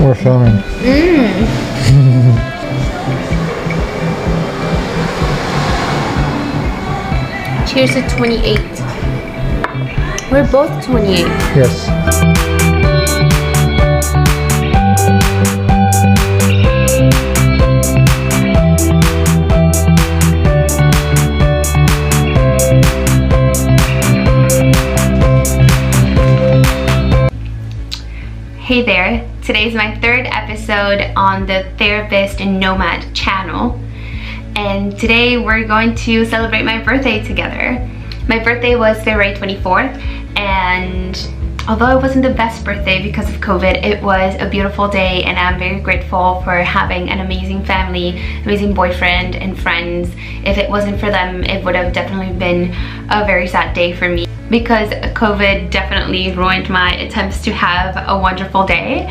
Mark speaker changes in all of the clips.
Speaker 1: We're filming.
Speaker 2: Cheers to 28. We're both 28.
Speaker 1: Yes.
Speaker 2: Hey there, today's my third episode on the Therapist and Nomad channel, and today we're going to celebrate my birthday together. My birthday was February 24th, and although it wasn't the best birthday because of COVID, it was a beautiful day, and I'm very grateful for having an amazing family, amazing boyfriend and friends. If it wasn't for them, it would have definitely been a very sad day for me, because COVID definitely ruined my attempts to have a wonderful day.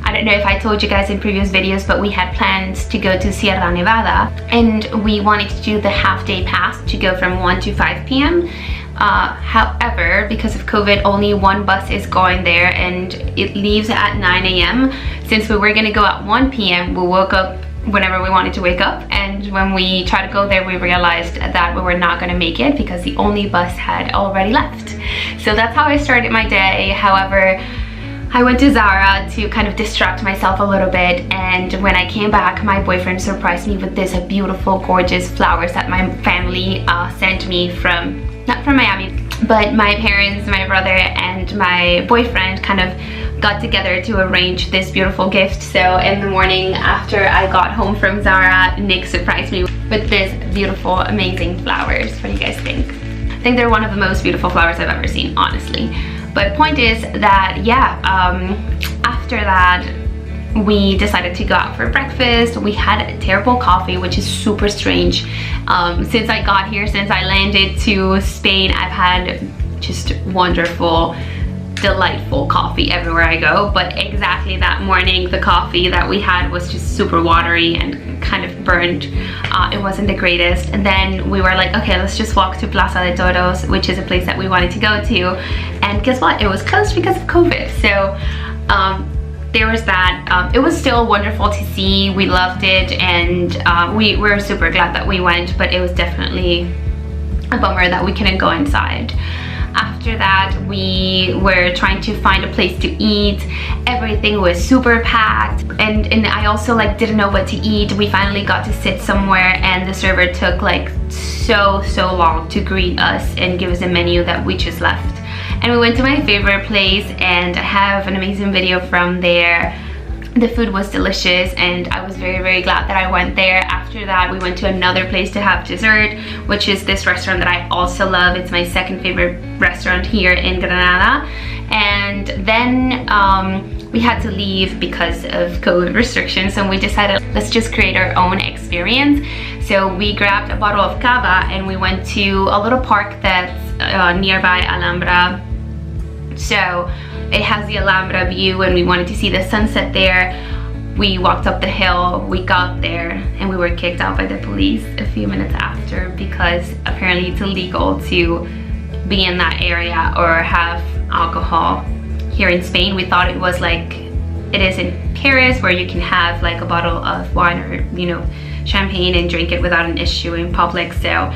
Speaker 2: I don't know if I told you guys in previous videos, but we had plans to go to Sierra Nevada, and we wanted to do the half-day pass to go from 1 to 5 p.m. However, because of COVID, only one bus is going there, and it leaves at 9 a.m. Since we were gonna go at 1 p.m, we woke up whenever we wanted to wake up, and when we tried to go there, we realized that we were not going to make it because the only bus had already left. So that's how I started my day. However, I went to Zara to kind of distract myself a little bit, and when I came back, my boyfriend surprised me with this beautiful, gorgeous flowers that my family sent me from, not from Miami, but my parents, my brother, and my boyfriend kind of got together to arrange this beautiful gift. So in the morning after I got home from Zara, Nick surprised me with this beautiful, amazing flowers. What do you guys think? I think they're one of the most beautiful flowers I've ever seen, honestly. But point is that, yeah, after that, we decided to go out for breakfast. We had a terrible coffee, which is super strange. Since I got here, since I landed to Spain, I've had just wonderful, delightful coffee everywhere I go, but exactly that morning the coffee that we had was just super watery and kind of burnt. It wasn't the greatest, and then we were like, okay, let's just walk to Plaza de Toros, which is a place that we wanted to go to, and guess what, it was closed because of COVID. So there was that. It was still wonderful to see. We loved it, and we were super glad that we went, but it was definitely a bummer that we couldn't go inside. After that, we were trying to find a place to eat. Everything was super packed, and I also like didn't know what to eat. We finally got to sit somewhere, and the server took like so long to greet us and give us a menu that we just left. And we went to my favorite place, and I have an amazing video from there. The food was delicious, and I was very glad that I went there. After that, we went to another place to have dessert, which is this restaurant that I also love. It's my second favorite restaurant here in Granada. And then we had to leave because of COVID restrictions, and we decided let's just create our own experience. So we grabbed a bottle of cava, and we went to a little park that's nearby Alhambra. So it has the Alhambra view, and we wanted to see the sunset there. We walked up the hill, we got there, and we were kicked out by the police a few minutes after, because apparently it's illegal to be in that area or have alcohol here in Spain. We thought it was like it is in Paris, where you can have like a bottle of wine or, you know, champagne and drink it without an issue in public. So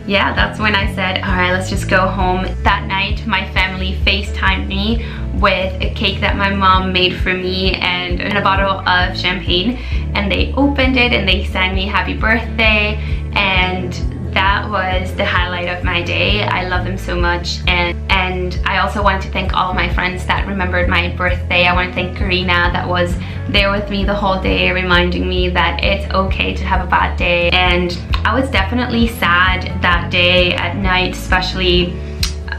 Speaker 2: yeah, that's when I said, all right, let's just go home. That night, my family FaceTimed me with a cake that my mom made for me and a bottle of champagne, and they opened it and they sang me happy birthday, and that was the highlight of my day. I love them so much, and I also want to thank all of my friends that remembered my birthday. I want to thank Karina, that was there with me the whole day, reminding me that it's okay to have a bad day. And I was definitely sad that day at night, especially,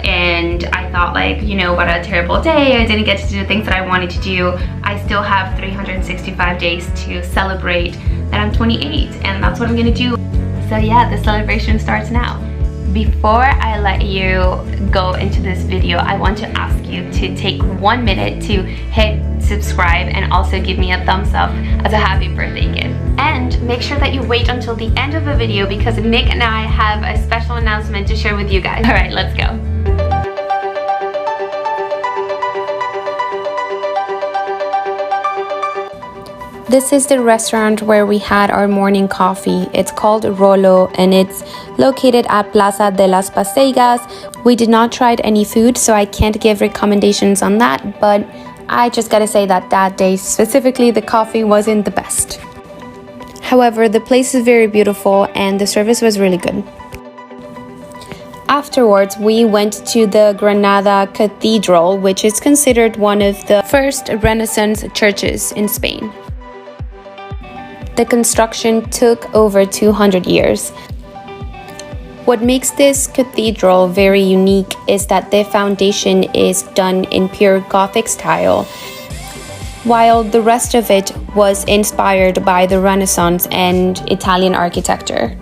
Speaker 2: and I thought, like, you know, what a terrible day. I didn't get to do the things that I wanted to do. I still have 365 days to celebrate that I'm 28, and that's what I'm gonna do. So yeah, the celebration starts now. Before I let you go into this video, I want to ask you to take 1 minute to hit subscribe and also give me a thumbs up as a happy birthday gift. And make sure that you wait until the end of the video, because Nick and I have a special announcement to share with you guys. All right, let's go. This is the restaurant where we had our morning coffee. It's called Rolo and it's located at Plaza de las Pasteigas. We did not try any food, so I can't give recommendations on that, but I just gotta say that that day specifically the coffee wasn't the best. However, the place is very beautiful and the service was really good. Afterwards, we went to the Granada Cathedral, which is considered one of the first Renaissance churches in Spain. The construction took over 200 years. What makes this cathedral very unique is that the foundation is done in pure Gothic style, while the rest of it was inspired by the Renaissance and Italian architecture.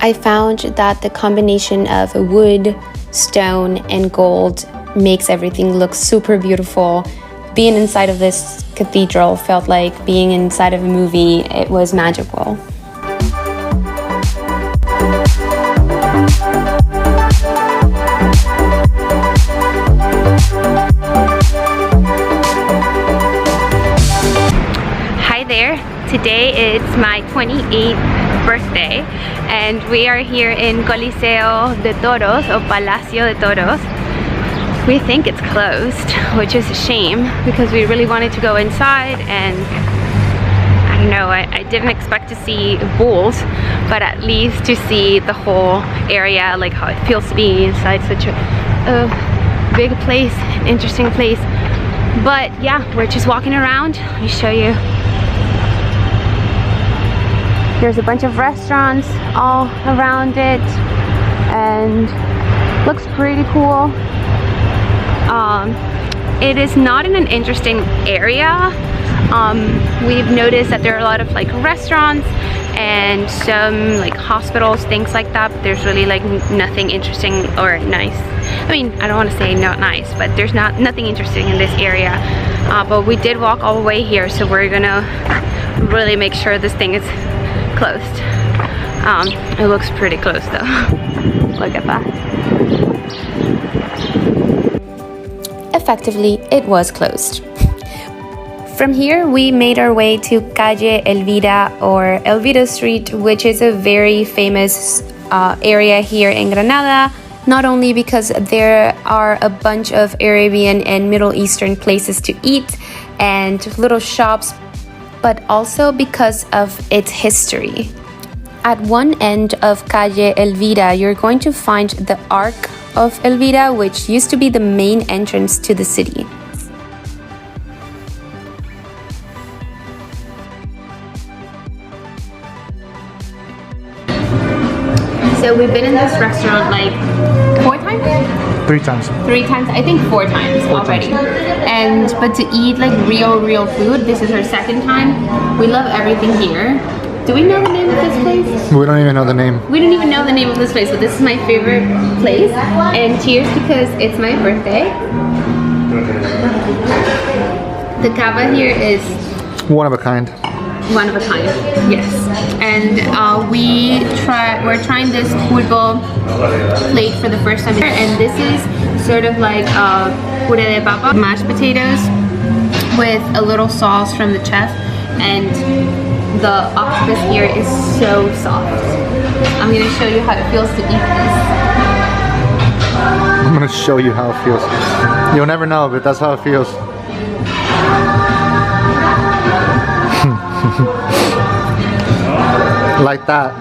Speaker 2: I found that the combination of wood, stone, and gold makes everything look super beautiful. Being inside of this cathedral felt like being inside of a movie. It was magical. Hi there. Today is my 28th birthday and we are here in Coliseo de Toros or Palacio de Toros. We think it's closed, which is a shame because we really wanted to go inside, and I don't know, I didn't expect to see bulls, but at least to see the whole area, like how it feels to be inside such a big place, an interesting place. But yeah, we're just walking around. Let me show you. There's a bunch of restaurants all around it and looks pretty cool. It is not in an interesting area. We've noticed that there are a lot of like restaurants and some like hospitals, things like that, but there's really like nothing interesting or nice. I mean, I don't want to say not nice, but there's nothing interesting in this area. But we did walk all the way here, so we're gonna really make sure this thing is closed. It looks pretty close though. Look at that. Effectively, it was closed. From here, we made our way to Calle Elvira or Elvira Street, which is a very famous area here in Granada, not only because there are a bunch of Arabian and Middle Eastern places to eat and little shops, but also because of its history. At one end of Calle Elvira, you're going to find the Arc of Elvira, which used to be the main entrance to the city. So we've been in this restaurant like 4 times?
Speaker 1: 3 times.
Speaker 2: 3 times? I think 4 times already. But to eat like real food, this is our 2nd time. We love everything here. Do we know the name of this place?
Speaker 1: We don't even know the name.
Speaker 2: We don't even know the name of this place, but this is my favorite place. And cheers because it's my birthday. The cava here is
Speaker 1: one of a kind.
Speaker 2: One of a kind, yes. And we're trying this pulpo plate for the first time here, and this is sort of like puré de papa, mashed potatoes with a little sauce from the chef, and the octopus here is so soft. I'm gonna show you how it feels to eat this.
Speaker 1: I'm gonna show you how it feels. You'll never know, but that's how it feels. Like that.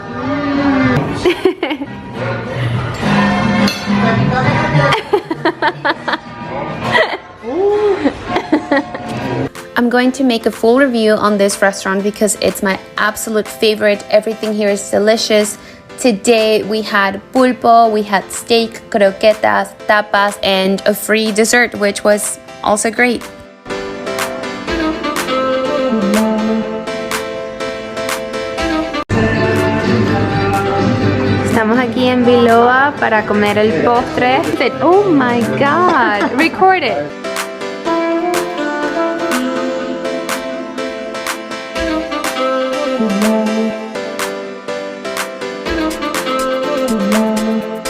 Speaker 2: I'm going to make a full review on this restaurant because it's my absolute favorite. Everything here is delicious. Today we had pulpo, we had steak, croquetas, tapas, and a free dessert, which was also great. Estamos aquí en Biloba para comer el postre. Oh my god, record it.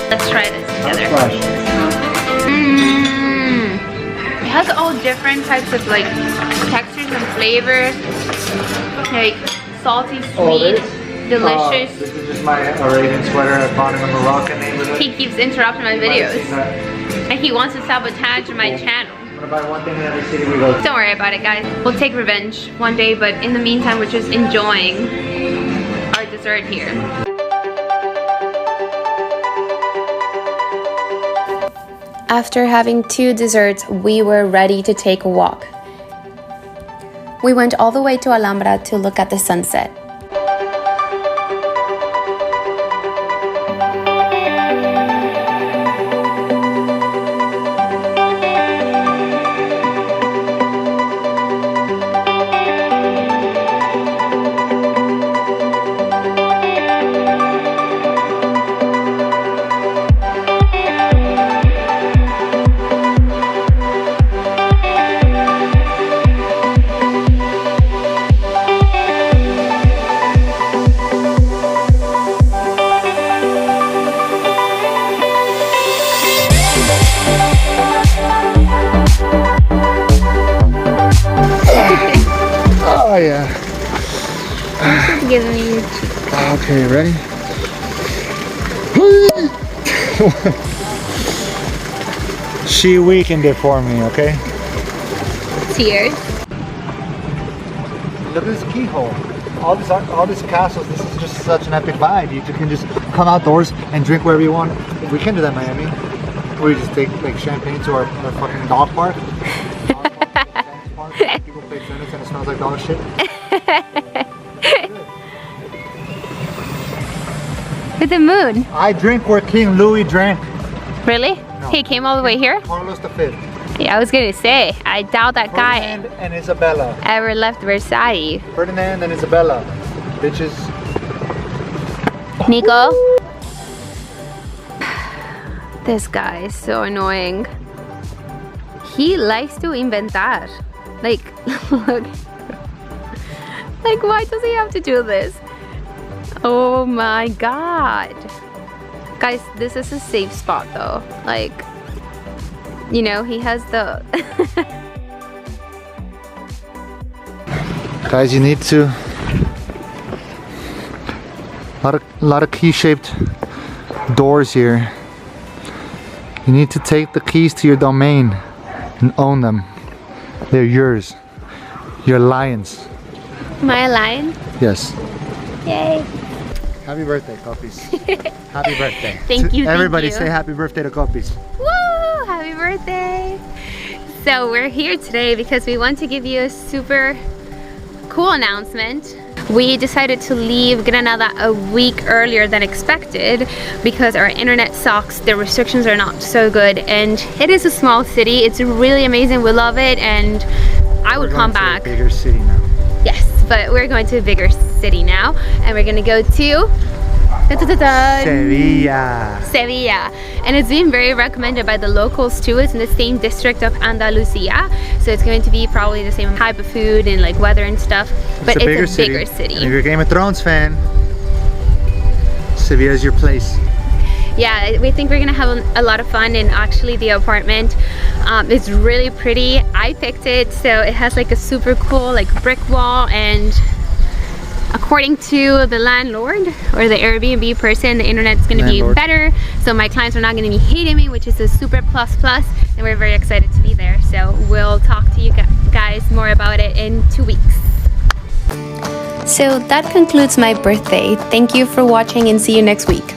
Speaker 2: Let's try this together. It has all different types of like textures some flavor, like salty, sweet, delicious.
Speaker 1: This is just my Arabian sweater I bought in the Moroccan neighborhood.
Speaker 2: He keeps interrupting my videos. And he wants to sabotage my channel.
Speaker 1: I'm gonna buy one thing in every city we go to.
Speaker 2: Don't worry about it, guys. We'll take revenge one day, but in the meantime, we're just enjoying our dessert here. After having 2 desserts, we were ready to take a walk. We went all the way to Alhambra to look at the sunset.
Speaker 1: Oh yeah.
Speaker 2: Give me.
Speaker 1: Okay, ready? She weakened it for me, okay?
Speaker 2: Tears.
Speaker 1: Look at this keyhole. All these castles, this is just such an epic vibe. You can just come outdoors and drink wherever you want. We can do that in Miami. We just take like champagne to our fucking dog park. People play tennis and it smells like dog shit.
Speaker 2: With the moon.
Speaker 1: I drink where King Louis drank.
Speaker 2: Really?
Speaker 1: No.
Speaker 2: He came all the way here?
Speaker 1: Carlos V.
Speaker 2: Yeah, I was gonna say, I doubt that guy
Speaker 1: Ferdinand and Isabella.
Speaker 2: ever left Versailles.
Speaker 1: Ferdinand and Isabella. Bitches.
Speaker 2: Nico? This guy is so annoying. He likes to inventar. Like, look. Like, why does he have to do this? Oh my god. Guys, this is a safe spot though. Like, you know, he has the...
Speaker 1: Guys, you need to... lot of key-shaped doors here. You need to take the keys to your domain and own them. They're yours. You're lions.
Speaker 2: Am I a lion?
Speaker 1: Yes.
Speaker 2: Yay.
Speaker 1: Happy birthday, Copies. Happy birthday.
Speaker 2: Thank you,
Speaker 1: Everybody
Speaker 2: thank you.
Speaker 1: say happy birthday to Copies.
Speaker 2: Woo! Happy birthday! So we're here today because we want to give you a super cool announcement. We decided to leave Granada a week earlier than expected because our internet sucks, the restrictions are not so good, and it is a small city. It's really amazing, we love it, and I would come back.
Speaker 1: We're going to a bigger city now.
Speaker 2: Yes, but we're going to a bigger city now, and we're gonna go to
Speaker 1: Sevilla.
Speaker 2: Sevilla, and it's been very recommended by the locals too. It's in the same district of Andalusia, so it's going to be probably the same type of food and like weather and stuff, but it's a bigger city.
Speaker 1: And if you're a Game of Thrones fan, Sevilla is your place.
Speaker 2: Yeah, we think we're gonna have a lot of fun, and actually the apartment is really pretty. I picked it, so it has like a super cool like brick wall, and according to the landlord or the Airbnb person, the internet's gonna be better, so my clients are not gonna be hating me, which is a super plus, and we're very excited to be there. So we'll talk to you guys more about it in 2 weeks. So that concludes my birthday. Thank you for watching and see you next week.